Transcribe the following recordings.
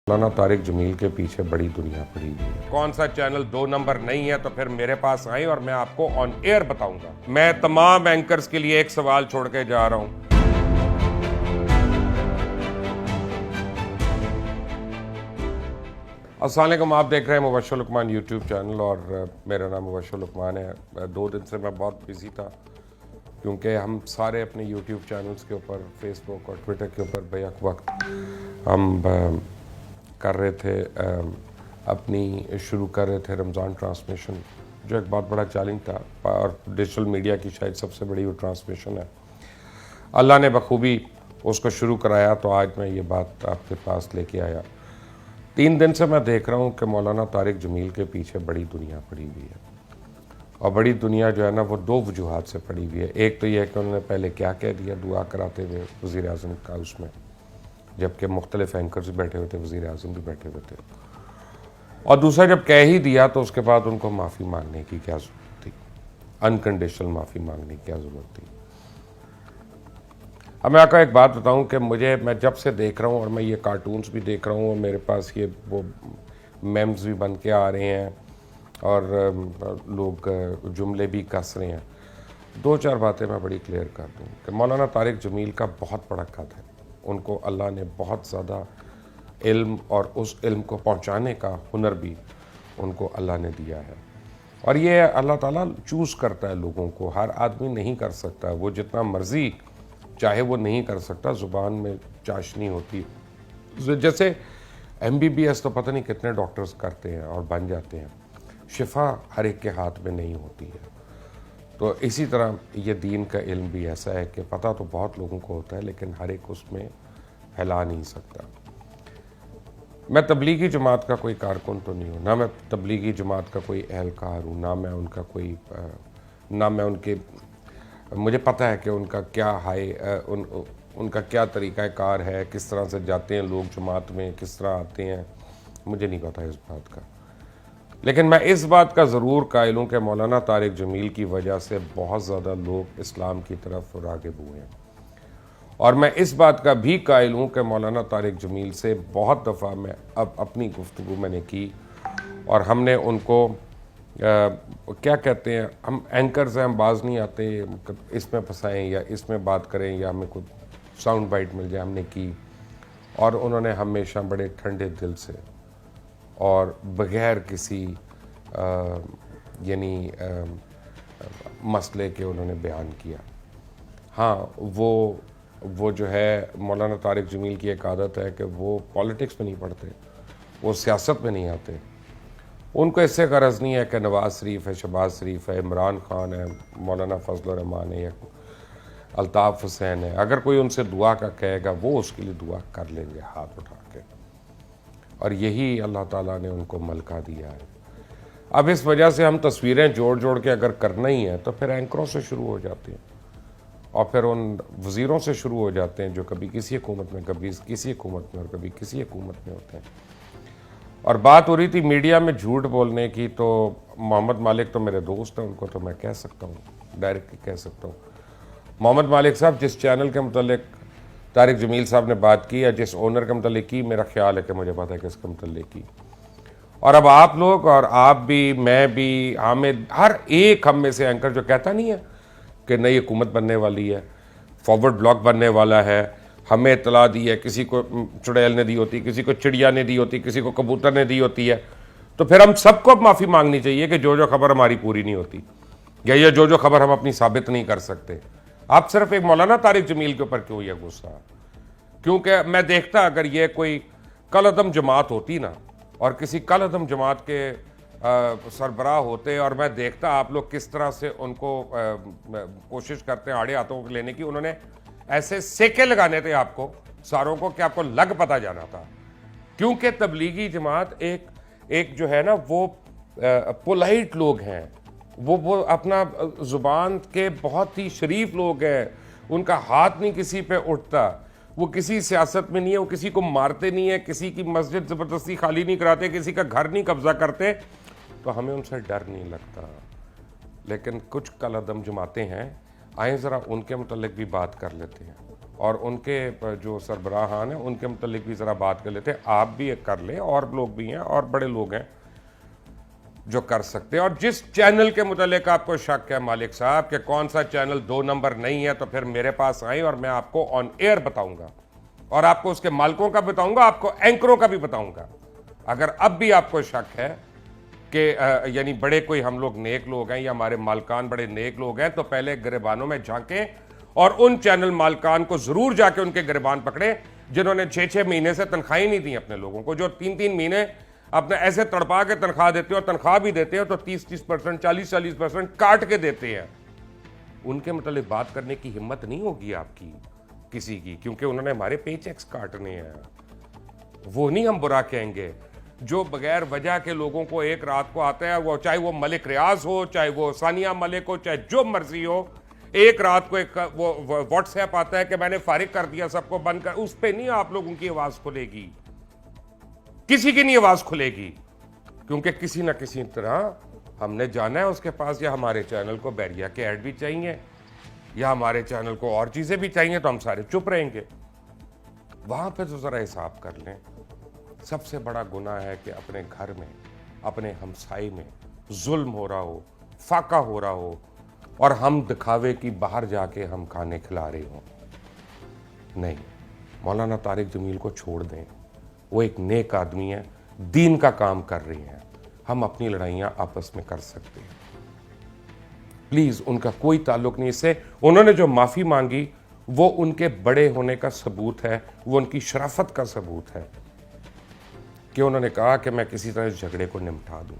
मौलाना तारिक जमील के पीछे बड़ी दुनिया पड़ी हुई है। कौन सा चैनल 2 नंबर नहीं है तो फिर मेरे पास आए और मैं आपको ऑन एयर बताऊंगा। मैं तमाम एंकर्स के लिए एक सवाल छोड़ के जा रहा हूं। अस्सलाम वालेकुम, आप देख रहे हैं मुबश्शिर लुकमान यूट्यूब चैनल और मेरा नाम मुबश्शिर लुकमान है। 2 दिन से मैं बहुत बिजी था क्योंकि हम सारे अपने यूट्यूब चैनल्स के ऊपर, फेसबुक और ट्विटर के ऊपर बेहक वक्त हम कर रहे थे, शुरू कर रहे थे रमज़ान ट्रांसमिशन, जो एक बहुत बड़ा चैलेंज था और डिजिटल मीडिया की शायद सबसे बड़ी वो ट्रांसमिशन है। अल्लाह ने बखूबी उसको शुरू कराया, तो आज मैं ये बात आपके पास लेके आया। 3 दिन से मैं देख रहा हूँ कि मौलाना तारिक जमील के पीछे बड़ी दुनिया पड़ी हुई है और बड़ी दुनिया जो है ना वो 2 वजूहात से पड़ी हुई है। एक तो यह है कि उन्होंने पहले क्या कह दिया दुआ कराते हुए वज़ीर आज़म का उसमें, जबकि मुख्तलिफ एंकर्स भी बैठे हुए थे, वज़ीर आज़म भी बैठे हुए थे, और दूसरा जब कह ही दिया तो उसके बाद उनको माफ़ी मांगने की क्या ज़रूरत थी, अनकंडीशनल माफ़ी मांगने की क्या ज़रूरत थी। अब मैं आपको एक बात बताऊं कि मैं जब से देख रहा हूं और मैं ये कार्टून्स भी देख रहा हूं और मेरे पास ये वो मेम्स भी बन के आ रहे हैं और लोग जुमले भी कस रहे हैं। 2-4 बातें मैं बड़ी क्लियर कर दूं कि मौलाना तारिक जमील का बहुत बड़ा कद है। उनको अल्लाह ने बहुत ज़्यादा इल्म और उस इल्म को पहुंचाने का हुनर भी उनको अल्लाह ने दिया है और ये अल्लाह ताला चूज़ करता है लोगों को। हर आदमी नहीं कर सकता, वो जितना मर्ज़ी चाहे वो नहीं कर सकता। ज़ुबान में चाशनी होती जैसे MBBS तो पता नहीं कितने डॉक्टर्स करते हैं और बन जाते हैं, शिफा हर एक के हाथ में नहीं होती है। तो इसी तरह ये दीन का इल्म भी ऐसा है कि पता तो बहुत लोगों को होता है लेकिन हर एक उसमें फैला नहीं सकता। मैं तबलीगी जमात का कोई कारकुन तो नहीं हूँ, ना मैं तबलीगी जमात का कोई एहलकार हूँ, ना मैं उनका कोई ना मैं उनके, मुझे पता है कि उनका क्या उनका क्या तरीक़ाकार है, किस तरह से जाते हैं लोग जमात में, किस तरह आते हैं, मुझे नहीं पता इस बात का। लेकिन मैं इस बात का ज़रूर कायल हूँ कि मौलाना तारिक जमील की वजह से बहुत ज़्यादा लोग इस्लाम की तरफ राग़िब हुए हैं और मैं इस बात का भी कायल हूँ कि मौलाना तारिक जमील से बहुत दफ़ा मैं अब अपनी गुफ्तगू मैंने की और हमने उनको क्या कहते हैं, हम एंकर्स हैं, हम बाज नहीं आते, इसमें फंसाएँ या इसमें बात करें या हमें कुछ साउंड बाइट मिल जाए, हमने की। और उन्होंने हमेशा बड़े ठंडे दिल से और बग़ैर किसी यानी मसले के उन्होंने बयान किया। हाँ, वो जो है मौलाना तारिक जमील की एक आदत है कि वो पॉलिटिक्स में नहीं पढ़ते, वो सियासत में नहीं आते। उनको इससे गरज नहीं है कि नवाज़ शरीफ है, शहबाज शरीफ है, इमरान खान है, मौलाना फजल रहमान है या अल्ताफ़ हुसैन है। अगर कोई उनसे दुआ का कहेगा वो उसके लिए दुआ कर लेंगे हाथ उठा के, और यही अल्लाह ताला ने उनको मलका दिया है। अब इस वजह से हम तस्वीरें जोड़ जोड़ के अगर करना ही है तो फिर एंकरों से शुरू हो जाते हैं और फिर उन वज़ीरों से शुरू हो जाते हैं जो कभी किसी हुकूमत में, कभी किसी हुकूमत में और कभी किसी हुकूमत में होते हैं। और बात हो रही थी मीडिया में झूठ बोलने की, तो मोहम्मद मालिक तो मेरे दोस्त हैं, उनको तो मैं कह सकता हूँ, डायरेक्टली कह सकता हूँ। मोहम्मद मालिक साहब, जिस चैनल के मुतल्लिक तारिक जमील साहब ने बात की या जिस ओनर के मुतल्लिक की, मेरा ख्याल है कि मुझे पता है कि इसके मुतल्लिक की, और अब आप लोग और आप भी, मैं भी, हामिद, हर एक हम में से एंकर जो कहता नहीं है कि नई हुकूमत बनने वाली है, फॉरवर्ड ब्लॉक बनने वाला है, हमें इतला दी है, किसी को चुड़ैल ने दी होती, किसी को चिड़िया ने दी होती, किसी को कबूतर ने दी होती है, तो फिर हम सबको अब माफ़ी मांगनी चाहिए कि जो खबर हमारी पूरी नहीं होती या ये जो खबर हम अपनी साबित नहीं कर सकते। आप सिर्फ एक मौलाना तारिक जमील के ऊपर क्यों ये गुस्सा? क्योंकि मैं देखता अगर ये कोई कलअदम जमात होती ना और किसी कलअदम जमात के सरबराह होते और मैं देखता आप लोग किस तरह से उनको कोशिश करते हैं आड़े हाथों को लेने की, उन्होंने ऐसे सेके लगाने थे आपको सारों को कि आपको लग पता जाना था। क्योंकि तबलीगी जमात एक जो है ना वो पोलाइट लोग हैं, वो अपना ज़ुबान के बहुत ही शरीफ लोग हैं, उनका हाथ नहीं किसी पे उठता, वो किसी सियासत में नहीं है, वो किसी को मारते नहीं है, किसी की मस्जिद ज़बरदस्ती खाली नहीं कराते, किसी का घर नहीं कब्जा करते, तो हमें उनसे डर नहीं लगता। लेकिन कुछ कलअदम जमाते हैं, आए ज़रा उनके मुतल्लिक भी बात कर लेते हैं। और उनके जो सरबराहान हैं उनके मुतल्लिक भी ज़रा बात कर लेते हैं। आप भी एक कर लें, और लोग भी हैं और बड़े लोग हैं जो कर सकते हैं। और जिस चैनल के मुतल्लिक आपको शक है मालिक साहब कि कौन सा चैनल 2 नंबर नहीं है, तो फिर मेरे पास आए और मैं आपको ऑन एयर बताऊंगा, और आपको उसके मालिकों का बताऊंगा, आपको एंकरों का भी बताऊंगा। अगर अब भी आपको शक है कि यानी बड़े कोई हम लोग नेक लोग हैं या हमारे मालकान बड़े नेक लोग हैं, तो पहले गिरबानों में झांकें और उन चैनल मालकान को जरूर जाके उनके गिरबान पकड़े जिन्होंने 6-6 महीने से तनख्वाही नहीं दी अपने लोगों को, जो 3-3 महीने अपने ऐसे तड़पा के तनख्वाह देते हो, तनख्वाह भी देते हो तो 30-30%, 40-40% काट के देते हैं। उनके मतलब बात करने की हिम्मत नहीं होगी आपकी किसी की, क्योंकि उन्होंने हमारे पे चेक्स काटने हैं। वो नहीं हम बुरा कहेंगे। जो बगैर वजह के लोगों को एक रात को आता है, वो चाहे वो मलिक रियाज हो, चाहे वो सानिया मलिक हो, चाहे जो मर्जी हो, एक रात को एक वो व्हाट्सएप आता है कि मैंने फारिग कर दिया, सबको बंद कर, उस पर नहीं आप लोगों की आवाज खुलेगी, किसी की नहीं आवाज खुलेगी, क्योंकि किसी ना किसी तरह हमने जाना है उसके पास, या हमारे चैनल को बैरिया के ऐड भी चाहिए या हमारे चैनल को और चीजें भी चाहिए, तो हम सारे चुप रहेंगे। वहां पे तो जरा हिसाब कर लें। सबसे बड़ा गुनाह है कि अपने घर में, अपने हमसाई में जुल्म हो रहा हो, फाका हो रहा हो, और हम दिखावे की बाहर जाके हम खाने खिला रहे हो। नहीं, मौलाना तारिक जमील को छोड़ दें। वो एक नेक आदमी है, दीन का काम कर रही हैं। हम अपनी लड़ाइयां आपस में कर सकते हैं। प्लीज, उनका कोई ताल्लुक नहीं इससे। उन्होंने जो माफी मांगी वो उनके बड़े होने का सबूत है, वो उनकी शराफत का सबूत है कि उन्होंने कहा कि मैं किसी तरह इस झगड़े को निपटा दूं,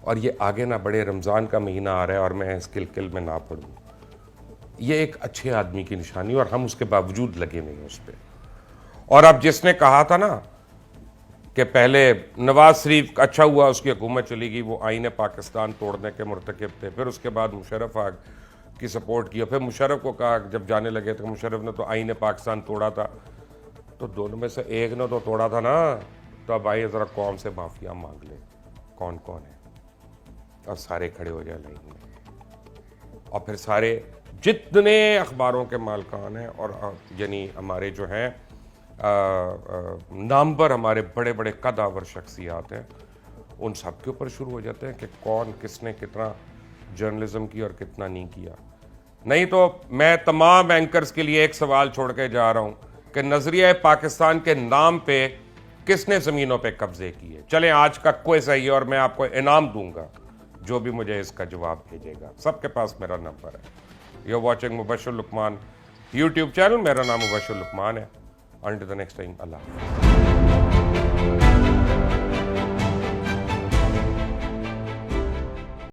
और ये आगे ना बढ़े। रमज़ान का महीना आ रहा है और मैं इस किलकिल में ना पड़ूं। ये एक अच्छे आदमी की निशानी, और हम उसके बावजूद लगे नहीं उस पर। और अब जिसने कहा था ना कि पहले नवाज शरीफ, अच्छा हुआ उसकी हुकूमत चली गई, वो आईन पाकिस्तान तोड़ने के मुर्तकिब थे, फिर उसके बाद मुशर्रफ की सपोर्ट किया, फिर मुशर्रफ को कहा जब जाने लगे तो मुशर्रफ ने तो आईन पाकिस्तान तोड़ा था, तो दोनों में से एक ने तो तोड़ा था ना। तो अब आइए ज़रा कौम से माफिया मांग ले कौन कौन है, और सारे खड़े हो जाए लाइन में, और फिर सारे जितने अखबारों के मालकान हैं और यानी हमारे जो हैं नामवर हमारे बड़े बड़े कदावर शख्सियात हैं, उन सब के ऊपर शुरू हो जाते हैं कि कौन किसने कितना जर्नलिज्म की और कितना नहीं किया। नहीं तो मैं तमाम एंकर्स के लिए एक सवाल छोड़ के जा रहा हूं कि नजरिया पाकिस्तान के नाम पे किसने जमीनों पे कब्जे किए। चलें, आज का क्विज है ये, और मैं आपको इनाम दूंगा जो भी मुझे इसका जवाब भेजेगा। सबके पास मेरा नंबर है। You are watching Mubashshir Luqman YouTube channel. मेरा नाम मुबश्शिर लुकमान है। Until the next time, Allah.